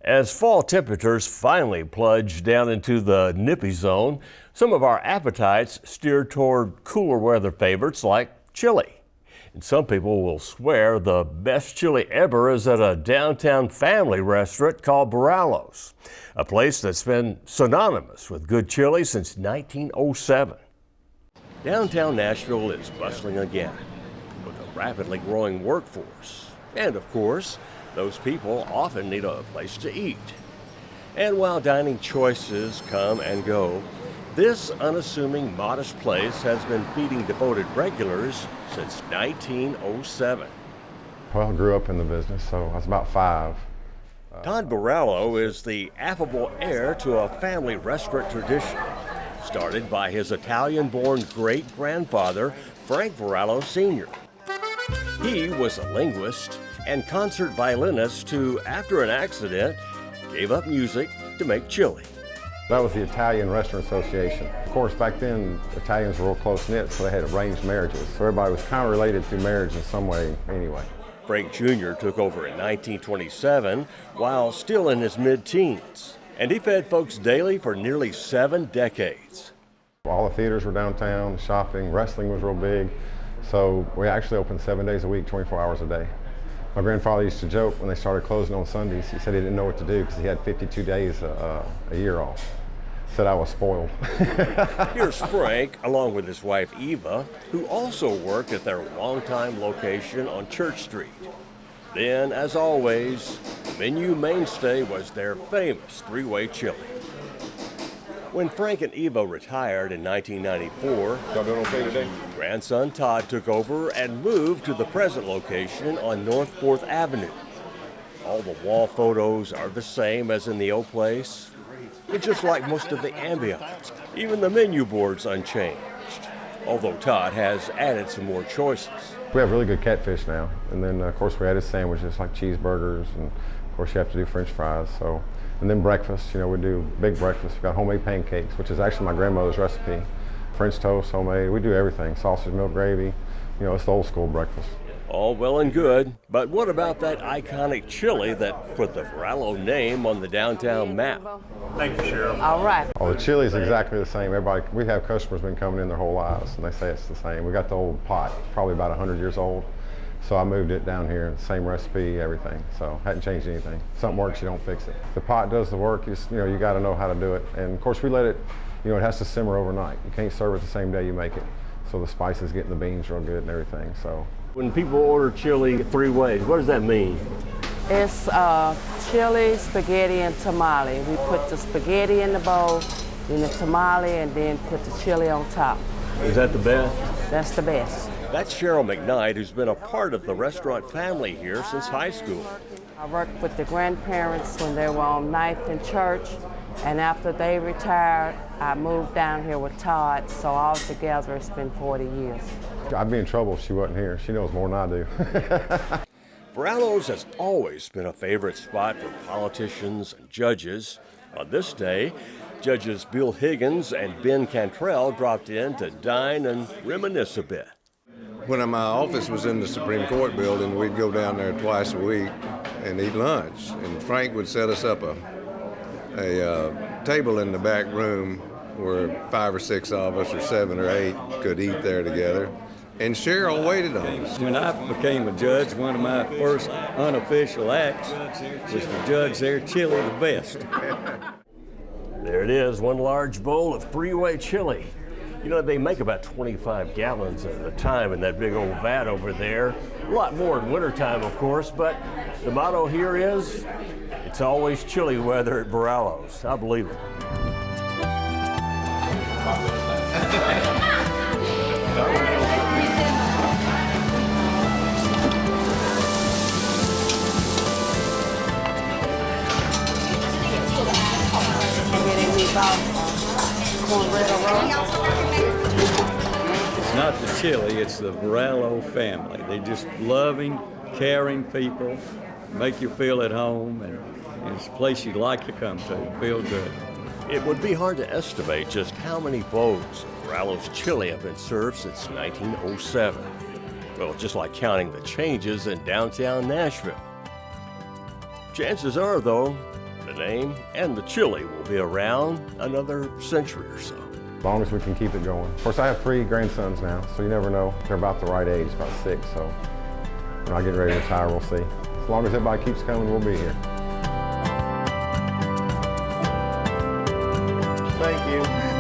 As fall temperatures finally plunge down into the nippy zone, some of our appetites steer toward cooler weather favorites like chili. And some people will swear the best chili ever is at a downtown family restaurant called Varallo's, a place that's been synonymous with good chili since 1907. Downtown Nashville is bustling again with a rapidly growing workforce. And of course, those people often need a place to eat. And while dining choices come and go, this unassuming, modest place has been feeding devoted regulars since 1907. Well, I grew up in the business, so I was about 5. Todd Varallo is the affable heir to a family restaurant tradition, started by his Italian-born great-grandfather, Frank Varallo Sr. He was a linguist and concert violinist who, after an accident, gave up music to make chili. That was the Italian Restaurant Association. Of course, back then, Italians were real close-knit, so they had arranged marriages. So everybody was kind of related through marriage in some way anyway. Frank Jr. took over in 1927 while still in his mid-teens, and he fed folks daily for nearly 7 decades. All the theaters were downtown, shopping, wrestling was real big, so we actually opened 7 days a week, 24 hours a day. My grandfather used to joke when they started closing on Sundays, he said he didn't know what to do because he had 52 days a year off. Said I was spoiled. Here's Frank, along with his wife Eva, who also worked at their longtime location on Church Street. Then, as always, the menu mainstay was their famous 3-way chili. When Frank and Eva retired in 1994, Y'all doing okay today? grandson Todd took over and moved to the present location on North 4th Avenue. All the wall photos are the same as in the old place. It's just like most of the ambiance. Even the menu board's unchanged, although Todd has added some more choices. We have really good catfish now, and then of course we added sandwiches like cheeseburgers, and of course you have to do French fries. So, and then breakfast, you know, we do big breakfast. We've got homemade pancakes, which is actually my grandmother's recipe. French toast, homemade, we do everything. Sausage, milk, gravy, you know, it's the old school breakfast. All well and good, but what about that iconic chili that put the Varallo name on the downtown map? Thank you, Cheryl. All right. Oh, the chili is exactly the same. Everybody, we have customers been coming in their whole lives, and they say it's the same. We got the old pot, probably about 100 years old. So I moved it down here, same recipe, everything. So hadn't changed anything. Something works, you don't fix it. The pot does the work. You got to know how to do it. And of course, we let it. You know, it has to simmer overnight. You can't serve it the same day you make it. So the spices get in the beans real good and everything. So. When people order chili 3 ways, what does that mean? It's chili, spaghetti, and tamale. We put the spaghetti in the bowl, then the tamale, and then put the chili on top. Is that the best? That's the best. That's Cheryl McKnight, who's been a part of the restaurant family here since high school. I worked with the grandparents when they were on 9th and Church, and after they retired, I moved down here with Todd, so altogether it's been 40 years. I'd be in trouble if she wasn't here. She knows more than I do. Varallo's has always been a favorite spot for politicians and judges. On this day, Judges Bill Higgins and Ben Cantrell dropped in to dine and reminisce a bit. When my office was in the Supreme Court building, we'd go down there twice a week and eat lunch. And Frank would set us up a table in the back room where 5 or 6 of us, or 7 or 8, could eat there together. And Cheryl waited on us. When I became a judge, one of my first unofficial acts was to judge their chili the best. There it is, one large bowl of 3-way chili. You know, they make about 25 gallons at a time in that big old vat over there. A lot more in wintertime, of course, but the motto here is, it's always chilly weather at Varallo's. I believe it. It's not the chili, it's the Varallo family. They're just loving, caring people, make you feel at home, and it's a place you'd like to come to, feel good. It would be hard to estimate just how many bowls of Varallo's chili have been served since 1907. Well, just like counting the changes in downtown Nashville. Chances are, though, the name, and the chili will be around another century or so. As long as we can keep it going. Of course, I have 3 grandsons now, so you never know. They're about the right age, about 6, so when I get ready to retire, we'll see. As long as everybody keeps coming, we'll be here. Thank you.